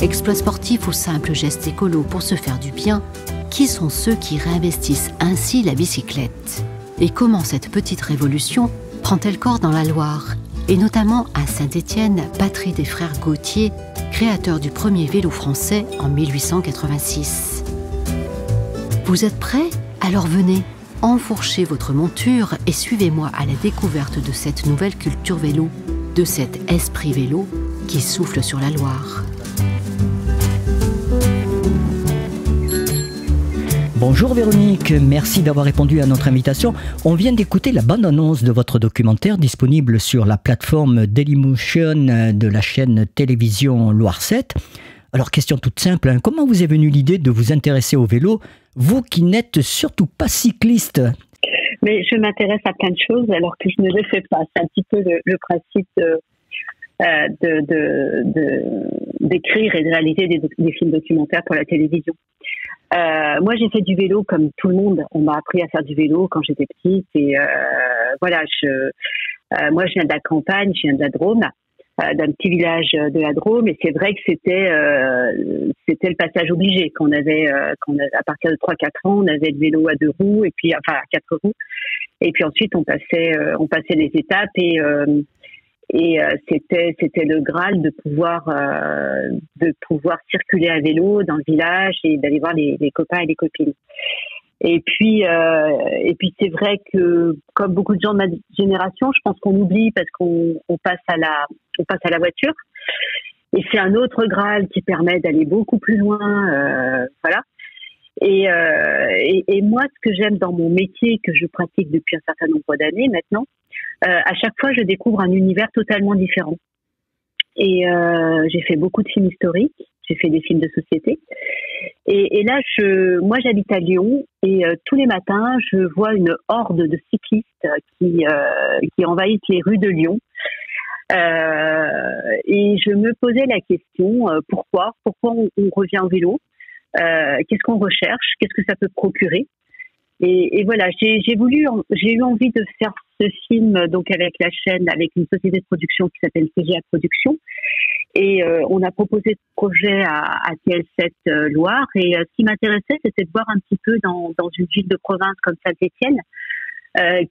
Exploits sportifs ou simples gestes écolos pour se faire du bien, qui sont ceux qui réinvestissent ainsi la bicyclette? Et comment cette petite révolution prend-elle corps dans la Loire? Et notamment à Saint-Étienne, patrie des frères Gautier, créateurs du premier vélo français en 1886. Vous êtes prêts? Alors venez, enfourchez votre monture et suivez-moi à la découverte de cette nouvelle culture vélo, de cet esprit vélo qui souffle sur la Loire. Bonjour Véronique, merci d'avoir répondu à notre invitation. On vient d'écouter la bande-annonce de votre documentaire disponible sur la plateforme Dailymotion de la chaîne télévision Loire 7. Alors question toute simple, comment vous est venue l'idée de vous intéresser au vélo, vous qui n'êtes surtout pas cycliste? Mais je m'intéresse à plein de choses alors que je ne le fais pas. C'est un petit peu le principe d'écrire et de réaliser des films documentaires pour la télévision. Moi, j'ai fait du vélo comme tout le monde. On m'a appris à faire du vélo quand j'étais petite. Et voilà, moi, je viens de la campagne, je viens de la Drôme, d'un petit village de la Drôme. Et c'est vrai que c'était le passage obligé. À partir de 3-4 ans, on avait le vélo à 2 roues, et puis enfin à 4 roues. Et puis ensuite, on passait les étapes et c'était le Graal de pouvoir circuler à vélo dans le village et d'aller voir les copains et les copines. Et puis c'est vrai que comme beaucoup de gens de ma génération, je pense qu'on oublie parce qu'on passe à la voiture. Et c'est un autre Graal qui permet d'aller beaucoup plus loin, voilà. Et moi, ce que j'aime dans mon métier que je pratique depuis un certain nombre d'années maintenant, à chaque fois, je découvre un univers totalement différent. Et j'ai fait beaucoup de films historiques, j'ai fait des films de société. Et là, moi, j'habite à Lyon et tous les matins, je vois une horde de cyclistes qui envahissent les rues de Lyon. Et je me posais la question, pourquoi on revient au vélo? Qu'est-ce qu'on recherche? Qu'est-ce que ça peut procurer? Et voilà, j'ai eu envie de faire ce film donc avec la chaîne, avec une société de production qui s'appelle CGA Productions. Et on a proposé ce projet à TL7 Loire. Et ce qui m'intéressait, c'était de voir un petit peu dans une ville de province comme Saint-Étienne,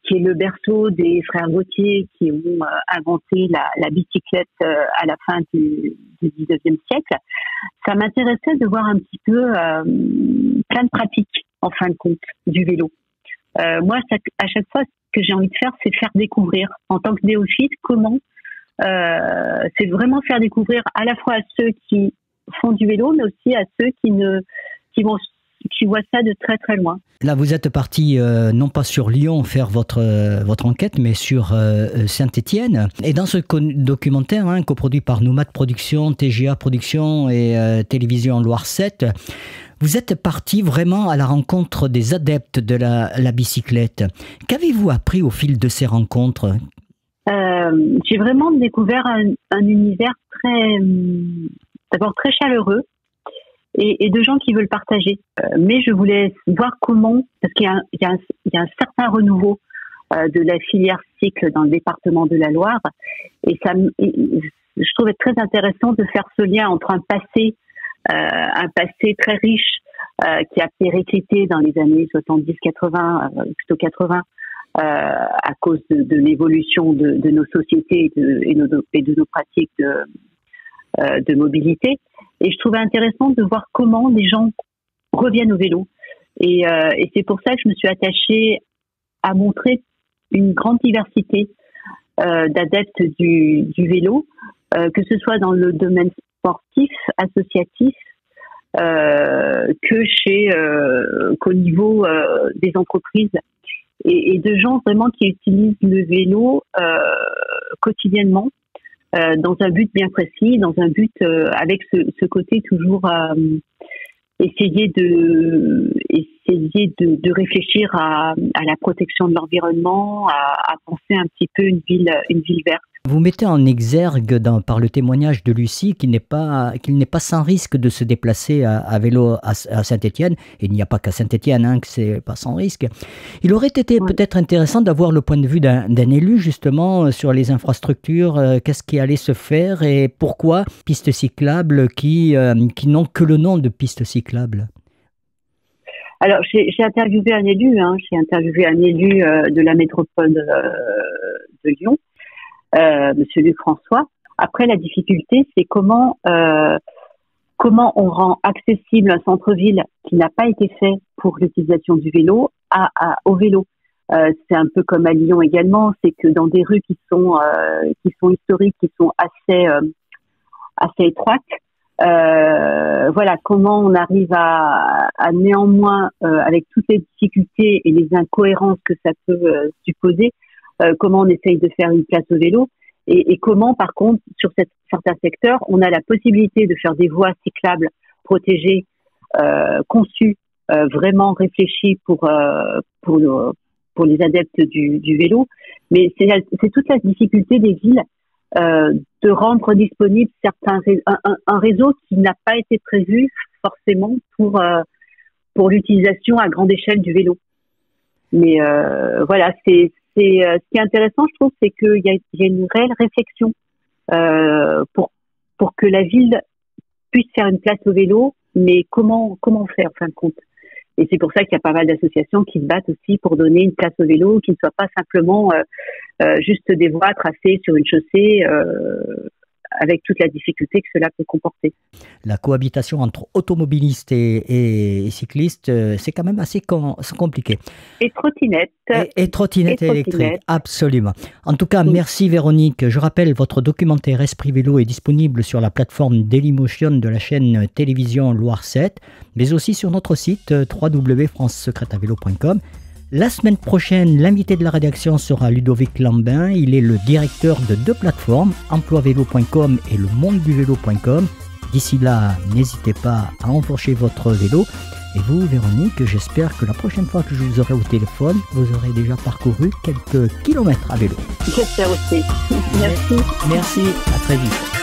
qui est le berceau des frères Gautier qui ont inventé la bicyclette à la fin du 19e siècle. Ça m'intéressait de voir un petit peu plein de pratiques, en fin de compte, du vélo. Moi, à chaque fois, ce que j'ai envie de faire, c'est faire découvrir, en tant que néophyte, comment c'est vraiment faire découvrir à la fois à ceux qui font du vélo, mais aussi à ceux qui voient ça de très très loin. Là, vous êtes parti non pas sur Lyon faire votre enquête, mais sur Saint-Étienne. Et dans ce documentaire, coproduit par Nomad Productions, TGA Productions et Télévision Loire 7, vous êtes parti vraiment à la rencontre des adeptes de la bicyclette. Qu'avez-vous appris au fil de ces rencontres? J'ai vraiment découvert un univers d'abord très chaleureux et de gens qui veulent partager. Mais je voulais voir comment, parce qu'il y a un certain renouveau de la filière cycle dans le département de la Loire, et je trouvais très intéressant de faire ce lien entre un passé très riche qui a périclité dans les années 70-80, plutôt 80, à cause de l'évolution de nos sociétés et de nos pratiques de mobilité. Et je trouvais intéressant de voir comment les gens reviennent au vélo. Et c'est pour ça que je me suis attachée à montrer une grande diversité d'adeptes du vélo, que ce soit dans le domaine sportif, associatif, qu'au niveau des entreprises et de gens vraiment qui utilisent le vélo quotidiennement dans un but bien précis, dans un but avec ce côté toujours essayer de réfléchir à la protection de l'environnement, à penser un petit peu une ville verte. Vous mettez en exergue par le témoignage de Lucie qu'il n'est pas sans risque de se déplacer à vélo à Saint-Étienne. Et il n'y a pas qu'à Saint-Étienne que c'est pas sans risque. Il aurait été peut-être intéressant d'avoir le point de vue d'un élu justement sur les infrastructures, qu'est-ce qui allait se faire et pourquoi pistes cyclables qui n'ont que le nom de pistes cyclables. Alors, j'ai interviewé un élu, de la métropole de Lyon, Monsieur Luc François. Après, la difficulté, c'est comment on rend accessible un centre-ville qui n'a pas été fait pour l'utilisation du vélo au vélo. C'est un peu comme à Lyon également, c'est que dans des rues qui sont historiques, qui sont assez étroites, voilà, comment on arrive à néanmoins, avec toutes les difficultés et les incohérences que ça peut supposer, comment on essaye de faire une place au vélo et comment, par contre, sur certains secteurs, on a la possibilité de faire des voies cyclables protégées, conçues, vraiment réfléchies pour les adeptes du vélo. Mais c'est toute la difficulté des villes de rendre disponible un réseau qui n'a pas été prévu forcément pour l'utilisation à grande échelle du vélo. Mais voilà, ce qui est intéressant, je trouve, c'est qu'il y a une réelle réflexion pour que la ville puisse faire une place au vélo, mais comment faire en fin de compte. Et c'est pour ça qu'il y a pas mal d'associations qui se battent aussi pour donner une place au vélo, qui ne soit pas simplement juste des voies tracées sur une chaussée avec toute la difficulté que cela peut comporter. La cohabitation entre automobilistes et cyclistes, c'est quand même assez compliqué. Et trottinettes. Et trottinettes électriques, absolument. En tout cas, merci Véronique. Je rappelle, votre documentaire Esprit Vélo est disponible sur la plateforme Dailymotion de la chaîne Télévision Loire 7, mais aussi sur notre site www.francesecrèteavélo.com. La semaine prochaine, l'invité de la rédaction sera Ludovic Lambin. Il est le directeur de 2 plateformes, emploivélo.com et le mondeduvélo.com. D'ici là, n'hésitez pas à enfourcher votre vélo. Et vous, Véronique, j'espère que la prochaine fois que je vous aurai au téléphone, vous aurez déjà parcouru quelques kilomètres à vélo. J'espère aussi. Merci. Merci, à très vite.